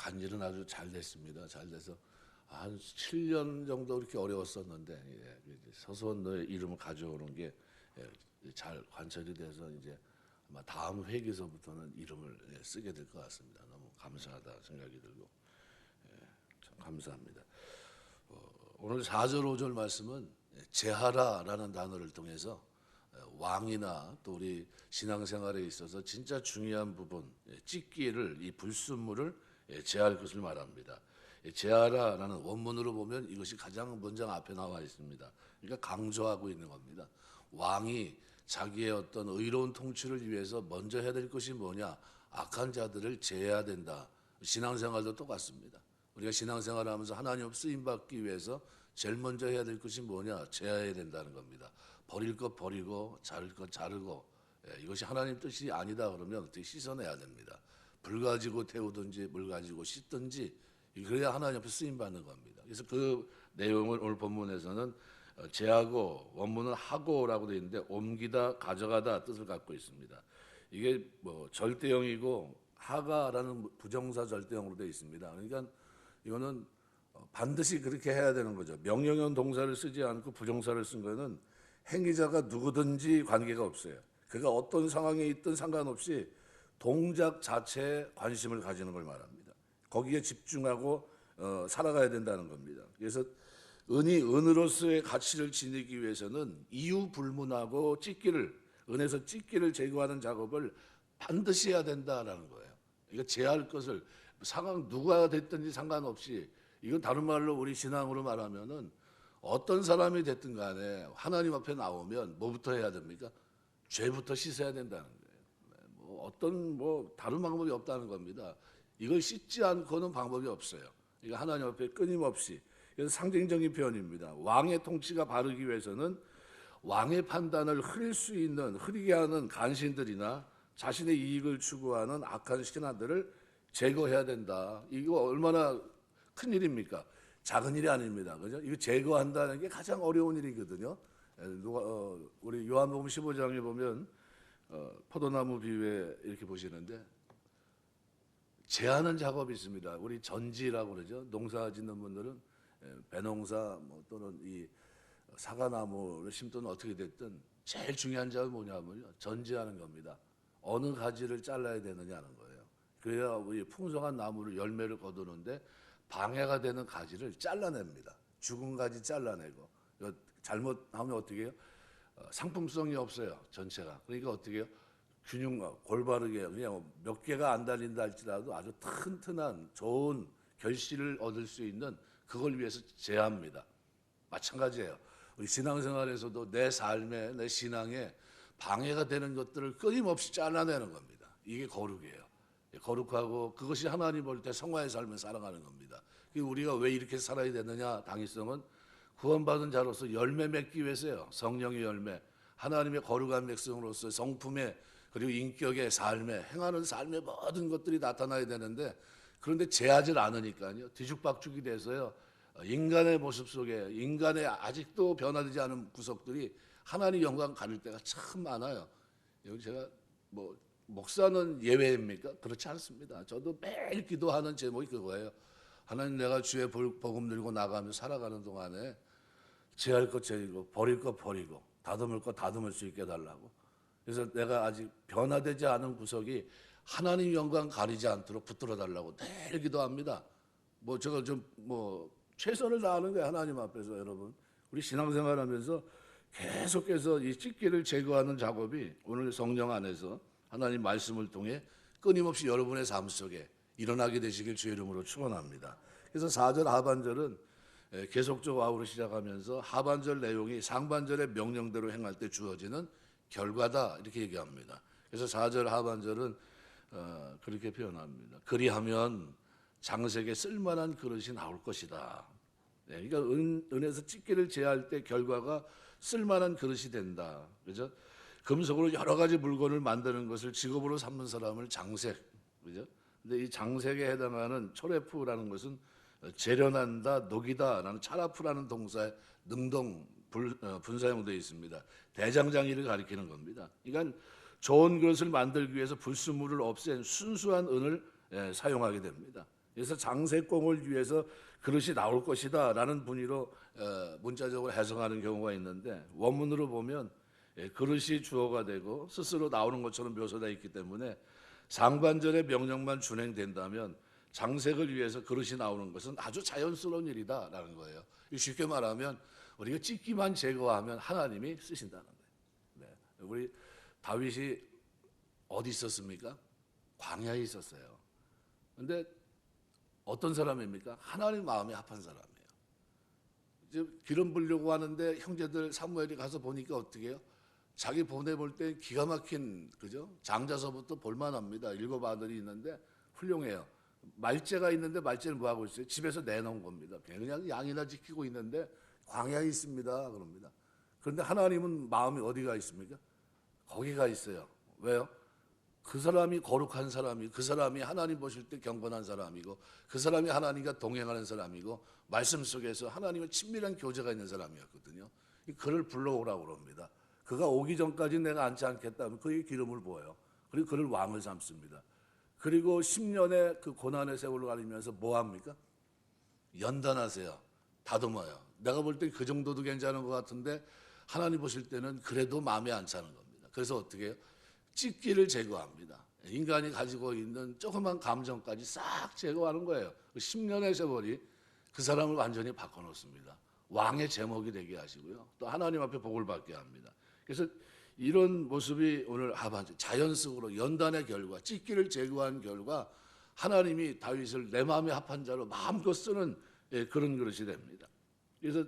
간일은 아주 잘 됐습니다. 잘 돼서 한 7년 정도 그렇게 어려웠었는데 서수원로의 이름을 가져오는 게 잘 관철이 돼서 이제 아마 다음 회기서부터는 이름을 쓰게 될 것 같습니다. 너무 감사하다 생각이 들고 참 감사합니다. 오늘 4절 5절 말씀은 제하라라는 단어를 통해서 왕이나 또 우리 신앙생활에 있어서 진짜 중요한 부분 찢기를 이 불순물을 제할 것을 말합니다. 제하라라는 원문으로 보면 이것이 가장 문장 앞에 나와 있습니다. 그러니까 강조하고 있는 겁니다. 왕이 자기의 어떤 의로운 통치를 위해서 먼저 해야 될 것이 뭐냐? 악한 자들을 제해야 된다. 신앙생활도 똑같습니다. 우리가 신앙생활을 하면서 하나님 쓰임 받기 위해서 제일 먼저 해야 될 것이 뭐냐? 제해야 된다는 겁니다. 버릴 것 버리고 자를 것 자르고 이것이 하나님 뜻이 아니다 그러면 어떻게 씻어내야 됩니다. 불 가지고 태우든지 물 가지고 씻든지 그래야 하나님 앞에 쓰임 받는 겁니다. 그래서 그 내용을 오늘 본문에서는 제하고 원문은 하고라고 되어 있는데 옮기다 가져가다 뜻을 갖고 있습니다. 이게 뭐 절대형이고 하가라는 부정사 절대형으로 되어 있습니다. 그러니까 이거는 반드시 그렇게 해야 되는 거죠. 명령형 동사를 쓰지 않고 부정사를 쓴 거는 행위자가 누구든지 관계가 없어요. 그가 어떤 상황에 있든 상관없이 동작 자체에 관심을 가지는 걸 말합니다. 거기에 집중하고 살아가야 된다는 겁니다. 그래서 은이 은으로서의 가치를 지니기 위해서는 이유 불문하고 은에서 찢기를 제거하는 작업을 반드시 해야 된다라는 거예요. 이거 제할 것을 상황 누가 됐든지 상관없이 이건 다른 말로 우리 신앙으로 말하면은 어떤 사람이 됐든 간에 하나님 앞에 나오면 뭐부터 해야 됩니까? 죄부터 씻어야 된다는 거예요. 뭐 다른 방법이 없다는 겁니다. 이걸 씻지 않고는 방법이 없어요. 이거 하나님 앞에 끊임없이. 그래서 상징적인 표현입니다. 왕의 통치가 바르기 위해서는 왕의 판단을 흐리게 하는 간신들이나 자신의 이익을 추구하는 악한 신하들을 제거해야 된다. 이거 얼마나 큰 일입니까? 작은 일이 아닙니다. 그죠? 이거 제거한다는 게 가장 어려운 일이거든요. 우리 요한복음 15장에 보면 포도나무 비유에 이렇게 보시는데 제하는 작업이 있습니다. 우리 전지라고 그러죠. 농사 짓는 분들은 배농사 또는 이 사과나무를 심든 어떻게 됐든 제일 중요한 작업이 뭐냐면요. 전지하는 겁니다. 어느 가지를 잘라야 되느냐는 거예요. 그래야 우리 풍성한 나무를 열매를 거두는데 방해가 되는 가지를 잘라냅니다. 죽은 가지 잘라내고 잘못하면 어떻게 해요? 상품성이 없어요. 전체가. 그러니까 어떻게 해요? 골바르게 그냥 몇 개가 안 달린다 할지라도 아주 튼튼한 좋은 결실을 얻을 수 있는 그걸 위해서 제합니다. 마찬가지예요. 우리 신앙생활에서도 내 삶에 내 신앙에 방해가 되는 것들을 끊임없이 잘라내는 겁니다. 이게 거룩이에요. 거룩하고 그것이 하나님 볼 때 성화의 삶을 살아가는 겁니다. 우리가 왜 이렇게 살아야 되느냐? 당위성은 구원받은 자로서 열매 맺기 위해서요. 성령의 열매, 하나님의 거룩한 백성으로서 성품의 그리고 인격의 삶에 행하는 삶의 모든 것들이 나타나야 되는데 그런데 제하질 않으니까요. 뒤죽박죽이 돼서요. 인간의 모습 속에 인간의 아직도 변화되지 않은 구석들이 하나님 영광 가릴 때가 참 많아요. 여기 제가 목사는 예외입니까? 그렇지 않습니다. 저도 매일 기도하는 제목이 그거예요. 하나님 내가 주의 복음 들고 나가며 살아가는 동안에 제할 것 제하고 버릴 것 버리고 다듬을 것 다듬을 수 있게 해달라고. 그래서 내가 아직 변화되지 않은 구석이 하나님 영광 가리지 않도록 붙들어 달라고 매일 기도합니다. 제가 좀 최선을 다하는 거예요. 하나님 앞에서 여러분. 우리 신앙생활하면서 계속해서 이 찢기를 제거하는 작업이 오늘 성령 안에서 하나님 말씀을 통해 끊임없이 여러분의 삶 속에 일어나게 되시길 주의 이름으로 축원합니다. 그래서 4절 하반절은 계속적 와우로 시작하면서 하반절 내용이 상반절의 명령대로 행할 때 주어지는 결과다 이렇게 얘기합니다. 그래서 4절 하반절은 그렇게 표현합니다. 그리하면 장색에 쓸만한 그릇이 나올 것이다. 그러니까 은에서 찢기를 제할 때 결과가 쓸만한 그릇이 된다. 그죠? 금속으로 여러 가지 물건을 만드는 것을 직업으로 삼는 사람을 장색, 그죠? 근데 이 장색에 해당하는 초레프라는 것은 재련한다, 녹이다라는 차라프라는 동사의 능동 분사형되어 있습니다. 대장장이를 가리키는 겁니다. 그러니까 좋은 그릇을 만들기 위해서 불순물을 없앤 순수한 은을 사용하게 됩니다. 그래서 장세공을 위해서 그릇이 나올 것이다라는 분위로 문자적으로 해석하는 경우가 있는데 원문으로 보면 그릇이 주어가 되고 스스로 나오는 것처럼 묘사되어 있기 때문에 상반절의 명령만 준행된다면 장색을 위해서 그릇이 나오는 것은 아주 자연스러운 일이다라는 거예요. 쉽게 말하면 우리가 찢기만 제거하면 하나님이 쓰신다는 거예요. 네. 우리 다윗이 어디 있었습니까? 광야에 있었어요. 그런데 어떤 사람입니까? 하나님 마음에 합한 사람이에요. 이제 기름 부려고 하는데 형제들 사무엘이 가서 보니까 어떻게 해요? 자기 보내볼 때 기가 막힌 그죠? 장자서부터 볼만합니다. 7 아들이 있는데 훌륭해요. 말째가 있는데 말째를 뭐 하고 있어요? 집에서 내놓은 겁니다. 그냥 양이나 지키고 있는데 광야에 있습니다. 그럽니다. 그런데 하나님은 마음이 어디가 있습니까? 거기가 있어요. 왜요? 그 사람이 거룩한 사람이, 그 사람이 하나님 보실 때 경건한 사람이고, 그 사람이 하나님과 동행하는 사람이고, 말씀 속에서 하나님의 친밀한 교제가 있는 사람이었거든요. 그를 불러오라고 그럽니다. 그가 오기 전까지 내가 앉지 않겠다면 그의 기름을 부어요. 그리고 그를 왕을 삼습니다. 그리고 10년의 그 고난의 세월을 가리면서 뭐 합니까? 연단하세요. 다듬어요. 내가 볼 때 그 정도도 괜찮은 것 같은데 하나님 보실 때는 그래도 마음에 안 차는 겁니다. 그래서 어떻게 해요? 찢기를 제거합니다. 인간이 가지고 있는 조그만 감정까지 싹 제거하는 거예요. 10년의 세월이 그 사람을 완전히 바꿔놓습니다. 왕의 제목이 되게 하시고요. 또 하나님 앞에 복을 받게 합니다. 그래서 이런 모습이 오늘 하반절 자연적으로 연단의 결과, 찢기를 제거한 결과 하나님이 다윗을 내 마음에 합한 자로 마음껏 쓰는 그런 그릇이 됩니다. 그래서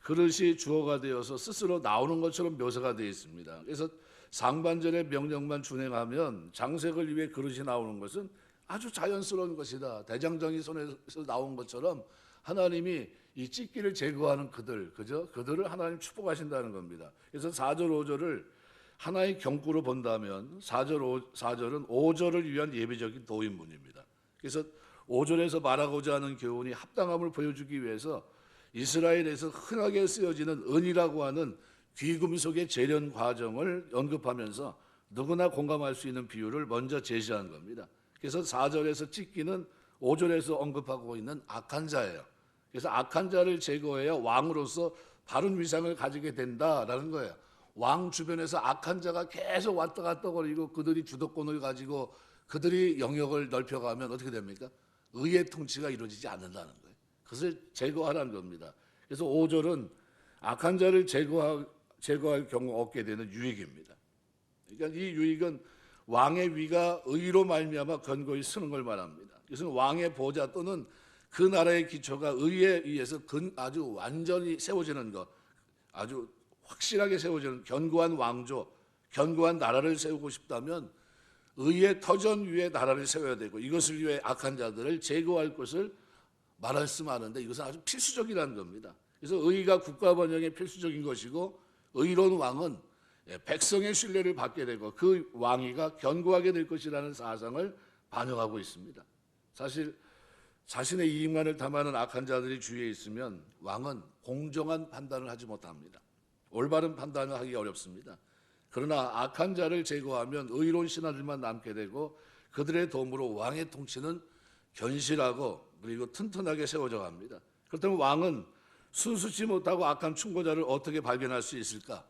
그릇이 주어가 되어서 스스로 나오는 것처럼 묘사가 되어 있습니다. 그래서 상반절의 명령만 준행하면 장색을 위해 그릇이 나오는 것은 아주 자연스러운 것이다. 대장장이 손에서 나온 것처럼 하나님이 이 찢기를 제거하는 그들을 하나님 축복하신다는 겁니다. 그래서 4절 5절을 하나의 경구로 본다면 4절은 5절을 위한 예비적인 도인문입니다. 그래서 5절에서 말하고자 하는 교훈이 합당함을 보여주기 위해서 이스라엘에서 흔하게 쓰여지는 은이라고 하는 귀금속의 재련 과정을 언급하면서 누구나 공감할 수 있는 비유를 먼저 제시한 겁니다. 그래서 4절에서 찢기는 5절에서 언급하고 있는 악한 자예요. 그래서 악한 자를 제거해야 왕으로서 바른 위상을 가지게 된다라는 거예요. 왕 주변에서 악한 자가 계속 왔다 갔다 거리고 그들이 주도권을 가지고 그들이 영역을 넓혀가면 어떻게 됩니까? 의의 통치가 이루어지지 않는다는 거예요. 그것을 제거하라는 겁니다. 그래서 5절은 악한 자를 제거할 경우 얻게 되는 유익입니다. 그러니까 이 유익은 왕의 위가 의로 말미암아 견고히 서는 걸 말합니다. 이것은 왕의 보좌 또는 그 나라의 기초가 의에 의해서 아주 완전히 세워지는 것, 아주 확실하게 세워지는 견고한 왕조, 견고한 나라를 세우고 싶다면 의의 터전 위에 나라를 세워야 되고 이것을 위해 악한 자들을 제거할 것을 말씀하는데 이것은 아주 필수적이라는 겁니다. 그래서 의가 국가 번영에 필수적인 것이고 의로운 왕은 백성의 신뢰를 받게 되고 그 왕위가 견고하게 될 것이라는 사상을 반영하고 있습니다. 사실 자신의 이익만을 탐하는 악한 자들이 주위에 있으면 왕은 공정한 판단을 하지 못합니다. 올바른 판단을 하기 어렵습니다. 그러나 악한 자를 제거하면 의로운 신하들만 남게 되고 그들의 도움으로 왕의 통치는 견실하고 그리고 튼튼하게 세워져 갑니다. 그렇다면 왕은 순수치 못하고 악한 충고자를 어떻게 발견할 수 있을까?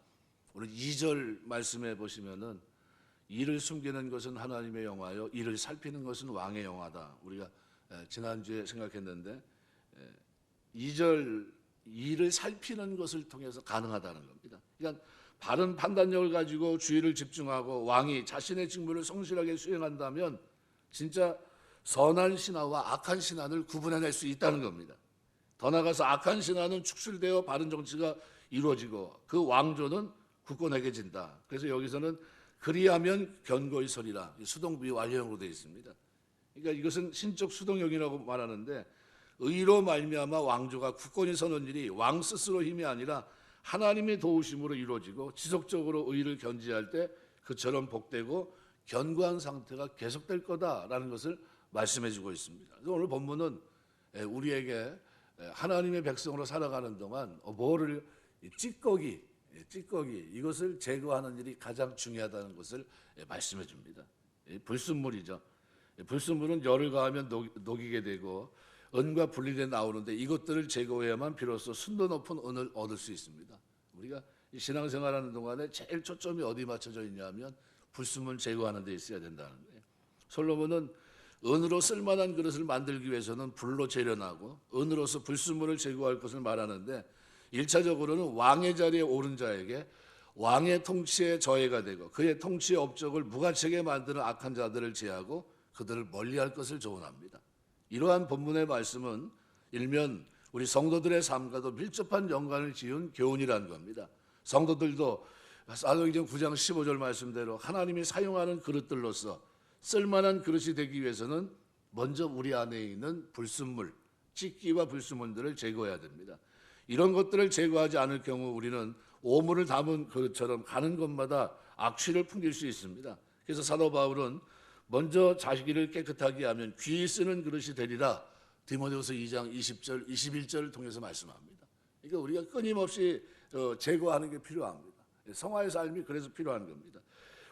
오늘 2절 말씀해 보시면은 이를 숨기는 것은 하나님의 영화요 이를 살피는 것은 왕의 영화다. 우리가 지난주에 생각했는데 2절 이를 살피는 것을 통해서 가능하다는 겁니다. 그러니까 바른 판단력을 가지고 주의를 집중하고 왕이 자신의 직무를 성실하게 수행한다면 진짜 선한 신하와 악한 신하를 구분해낼 수 있다는 겁니다. 더 나아가서 악한 신하는 축출되어 바른 정치가 이루어지고 그 왕조는 굳건해진다. 그래서 여기서는 그리하면 견고히 서리라. 수동비 완료형으로 되어 있습니다. 그러니까 이것은 신적 수동형이라고 말하는데 의로 말미암아 왕조가 굳건히 서는 일이 왕 스스로 힘이 아니라 하나님의 도우심으로 이루어지고 지속적으로 의를 견지할 때 그처럼 복되고 견고한 상태가 계속될 거다라는 것을 말씀해 주고 있습니다. 그래서 오늘 본문은 우리에게 하나님의 백성으로 살아가는 동안 뭐를 찌꺼기 이것을 제거하는 일이 가장 중요하다는 것을 말씀해 줍니다. 불순물이죠. 불순물은 열을 가하면 녹이게 되고 은과 분리돼 나오는데 이것들을 제거해야만 비로소 순도 높은 은을 얻을 수 있습니다. 우리가 이 신앙생활하는 동안에 제일 초점이 어디 맞춰져 있냐면 불순물 제거하는 데 있어야 된다는 거예요. 솔로몬은 은으로 쓸만한 그릇을 만들기 위해서는 불로 재련하고 은으로서 불순물을 제거할 것을 말하는데 1차적으로는 왕의 자리에 오른 자에게 왕의 통치에 저해가 되고 그의 통치의 업적을 무가책에 만드는 악한 자들을 제하고 그들을 멀리할 것을 조언합니다. 이러한 본문의 말씀은 일면 우리 성도들의 삶과도 밀접한 연관을 지은 교훈이라는 겁니다. 성도들도 사도행전 9장 15절 말씀대로 하나님이 사용하는 그릇들로서 쓸만한 그릇이 되기 위해서는 먼저 우리 안에 있는 불순물, 찌기와 불순물들을 제거해야 됩니다. 이런 것들을 제거하지 않을 경우 우리는 오물을 담은 그릇처럼 가는 곳마다 악취를 풍길 수 있습니다. 그래서 사도 바울은 먼저 자기를 깨끗하게 하면 귀히 쓰는 그릇이 되리라 디모데후서 2장 20절, 21절을 통해서 말씀합니다. 그러니까 우리가 끊임없이 제거하는 게 필요합니다. 성화의 삶이 그래서 필요한 겁니다.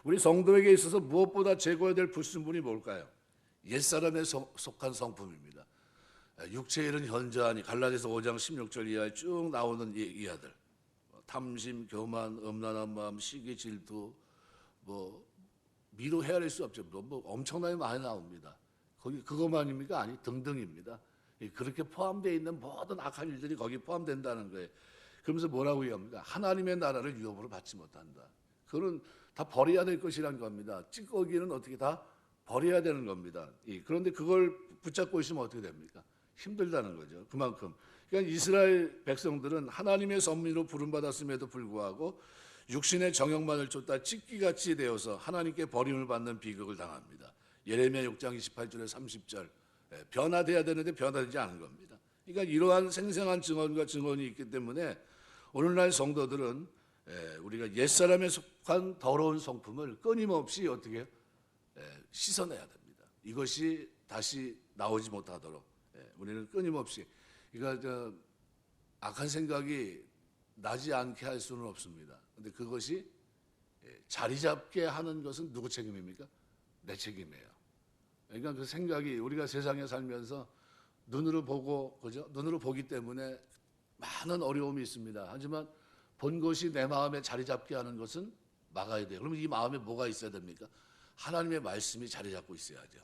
우리 성도에게 있어서 무엇보다 제거해야 될 불순물이 뭘까요? 옛사람에 속한 성품입니다. 육체에 이른 현저하니 갈라디아서 5장 16절 이하에 쭉 나오는 이하들, 탐심, 교만, 음란한 마음, 시기, 질투, 미로 헤아릴 수 없죠. 엄청나게 많이 나옵니다. 거기 그것만입니까? 아니, 등등입니다. 그렇게 포함되어 있는 모든 악한 일들이 거기 포함된다는 거예요. 그러면서 뭐라고 얘기합니까? 하나님의 나라를 유업으로 받지 못한다. 그건 다 버려야 될 것이란 겁니다. 찌꺼기는 어떻게 다 버려야 되는 겁니다. 그런데 그걸 붙잡고 있으면 어떻게 됩니까? 힘들다는 거죠. 그만큼. 그러니까 이스라엘 백성들은 하나님의 선민으로 부름받았음에도 불구하고 육신의 정욕만을 쫓다 찌끼같이 되어서 하나님께 버림을 받는 비극을 당합니다. 예레미야 6장 28절에 30절 변화돼야 되는데 변화되지 않은 겁니다. 그러니까 이러한 생생한 증언과 증언이 있기 때문에 오늘날 성도들은 우리가 옛사람에 속한 더러운 성품을 끊임없이 어떻게 씻어내야 됩니다. 이것이 다시 나오지 못하도록 우리는 끊임없이 그러니까 악한 생각이 나지 않게 할 수는 없습니다. 그런데 그것이 자리 잡게 하는 것은 누구 책임입니까? 내 책임이에요. 그러니까 그 생각이 우리가 세상에 살면서 눈으로 보고 그죠? 눈으로 보기 때문에 많은 어려움이 있습니다. 하지만 본 것이 내 마음에 자리 잡게 하는 것은 막아야 돼요. 그러면 이 마음에 뭐가 있어야 됩니까? 하나님의 말씀이 자리 잡고 있어야죠.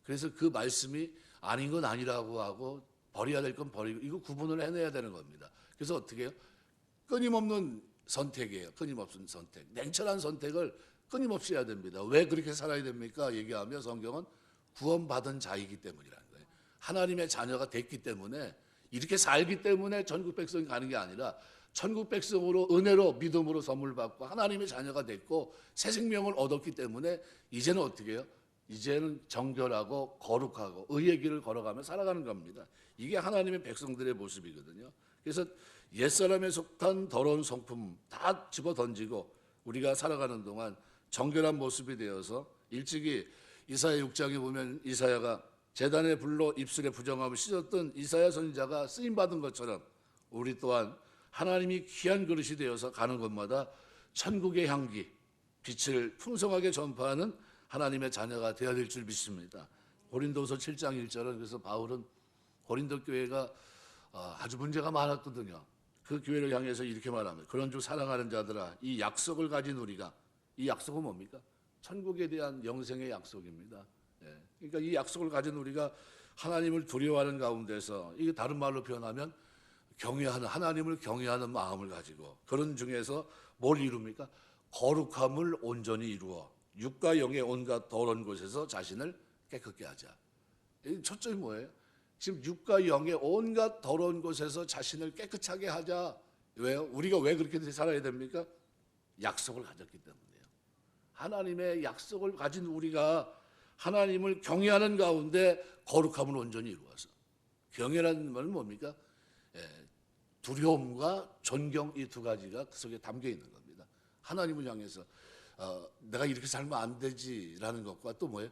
그래서 그 말씀이 아닌 건 아니라고 하고 버려야 될 건 버리고 이거 구분을 해내야 되는 겁니다. 그래서 어떻게 해요? 끊임없는 선택이에요. 끊임없는 선택. 냉철한 선택을 끊임없이 해야 됩니다. 왜 그렇게 살아야 됩니까? 얘기하며 성경은 구원받은 자이기 때문이라는 거예요. 하나님의 자녀가 됐기 때문에 이렇게 살기 때문에 전국 백성이 가는 게 아니라 천국 백성으로 은혜로 믿음으로 선물 받고 하나님의 자녀가 됐고 새 생명을 얻었기 때문에 이제는 어떻게 해요? 이제는 정결하고 거룩하고 의의 길을 걸어가며 살아가는 겁니다. 이게 하나님의 백성들의 모습이거든요. 그래서 옛사람에 속한 더러운 성품 다 집어던지고 우리가 살아가는 동안 정결한 모습이 되어서 일찍이 이사야 6장에 보면 이사야가 제단의 불로 입술의 부정함을 씻었던 이사야 선지자가 쓰임받은 것처럼 우리 또한 하나님이 귀한 그릇이 되어서 가는 곳마다 천국의 향기, 빛을 풍성하게 전파하는 하나님의 자녀가 되어야 될 줄 믿습니다. 고린도서 7장 1절은 그래서 바울은 고린도 교회가 아주 문제가 많았거든요. 그 교회를 향해서 이렇게 말합니다. 그런 줄 사랑하는 자들아, 이 약속을 가진 우리가, 이 약속은 뭡니까? 천국에 대한 영생의 약속입니다. 그러니까 이 약속을 가진 우리가 하나님을 두려워하는 가운데서 이게 다른 말로 표현하면 경외하는 하나님을 경외하는 마음을 가지고 그런 중에서 뭘 이룹니까? 거룩함을 온전히 이루어 육과 영의 온갖 더러운 곳에서 자신을 깨끗게 하자. 초점이 뭐예요? 지금 육과 영의 온갖 더러운 곳에서 자신을 깨끗하게 하자. 왜요? 우리가 왜 그렇게 살아야 됩니까? 약속을 가졌기 때문이에요. 하나님의 약속을 가진 우리가 하나님을 경외하는 가운데 거룩함을 온전히 이루어서 경외라는 말은 뭡니까? 두려움과 존경 이 두 가지가 그 속에 담겨 있는 겁니다. 하나님을 향해서 내가 이렇게 살면 안 되지라는 것과 또 뭐예요?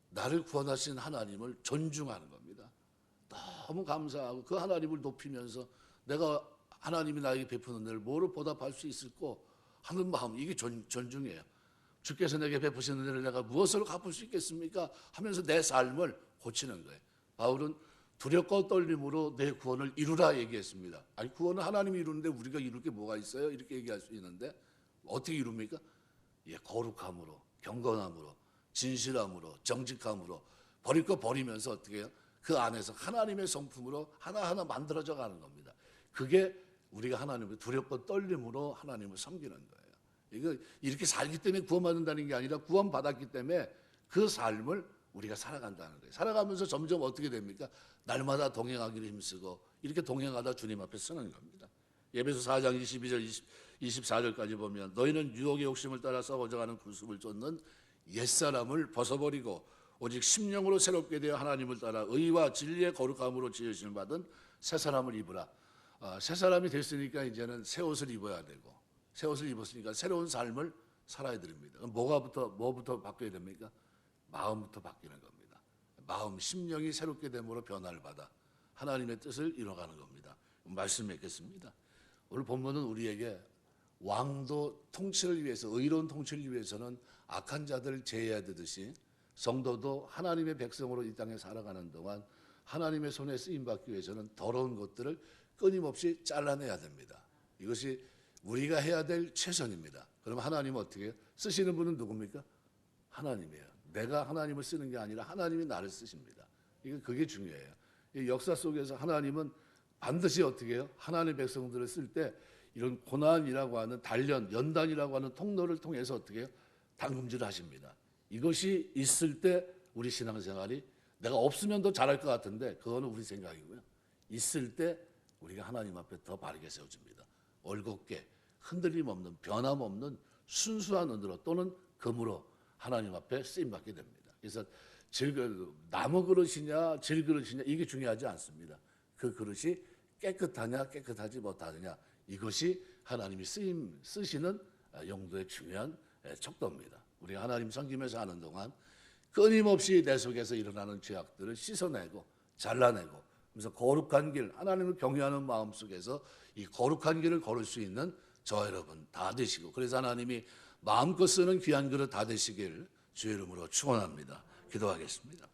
나를 구원하신 하나님을 존중하는 겁니다. 너무 감사하고 그 하나님을 높이면서 내가 하나님이 나에게 베푸는 늘 뭐로 보답할 수 있을까 하는 마음 이게 존중이에요. 주께서 내게 베푸신 은혜를 내가 무엇으로 갚을 수 있겠습니까? 하면서 내 삶을 고치는 거예요. 바울은 두렵고 떨림으로 내 구원을 이루라 얘기했습니다. 아니 구원은 하나님이 이루는데 우리가 이룰 게 뭐가 있어요? 이렇게 얘기할 수 있는데 어떻게 이룹니까? 예, 거룩함으로, 경건함으로, 진실함으로, 정직함으로 버릴 거 버리면서 어떻게 해요? 그 안에서 하나님의 성품으로 하나하나 만들어져 가는 겁니다. 그게 우리가 하나님을 두렵고 떨림으로 하나님을 섬기는 거예요. 이거 이렇게 살기 때문에 구원받는다는 게 아니라 구원받았기 때문에 그 삶을 우리가 살아간다는 거예요. 살아가면서 점점 어떻게 됩니까? 날마다 동행하기를 힘쓰고 이렇게 동행하다 주님 앞에 서는 겁니다. 에베소 4장 22절 24절까지 보면 너희는 유혹의 욕심을 따라 썩어져가는 구습을 쫓는 옛사람을 벗어버리고 오직 심령으로 새롭게 되어 하나님을 따라 의와 진리의 거룩함으로 지으심을 받은 새 사람을 입으라. 새 사람이 됐으니까 이제는 새 옷을 입어야 되고 새 옷을 입었으니까 새로운 삶을 살아야 됩니다. 뭐부터 바뀌어야 됩니까? 마음부터 바뀌는 겁니다. 마음, 심령이 새롭게 됨으로 변화를 받아 하나님의 뜻을 이뤄가는 겁니다. 말씀 맺겠습니다. 오늘 본문은 우리에게 왕도 통치를 위해서 의로운 통치를 위해서는 악한 자들을 제해하듯이 성도도 하나님의 백성으로 이 땅에 살아가는 동안 하나님의 손에 쓰임받기 위해서는 더러운 것들을 끊임없이 잘라내야 됩니다. 이것이 우리가 해야 될 최선입니다. 그럼 하나님은 어떻게 해요? 쓰시는 분은 누굽니까? 하나님이에요. 내가 하나님을 쓰는 게 아니라 하나님이 나를 쓰십니다. 그게 중요해요. 이 역사 속에서 하나님은 반드시 어떻게 해요? 하나님의 백성들을 쓸 때 이런 고난이라고 하는 단련, 연단이라고 하는 통로를 통해서 어떻게 해요? 당금질을 하십니다. 이것이 있을 때 우리 신앙생활이 내가 없으면 더 잘할 것 같은데 그거는 우리 생각이고요. 있을 때 우리가 하나님 앞에 더 바르게 세워집니다. 올곧게 흔들림 없는 변함없는 순수한 눈으로 또는 금으로 하나님 앞에 쓰임받게 됩니다. 그래서 나무 그릇이냐 질 그릇이냐 이게 중요하지 않습니다. 그 그릇이 깨끗하냐 깨끗하지 못하느냐 이것이 하나님이 쓰시는 용도의 중요한 척도입니다. 우리가 하나님 섬기면서 하는 동안 끊임없이 내 속에서 일어나는 죄악들을 씻어내고 잘라내고 그래서 거룩한 길 하나님을 경외하는 마음 속에서 이 거룩한 길을 걸을 수 있는 저 여러분 다 되시고 그래서 하나님이 마음껏 쓰는 귀한 그릇 다 되시길 주의 이름으로 축원합니다. 기도하겠습니다.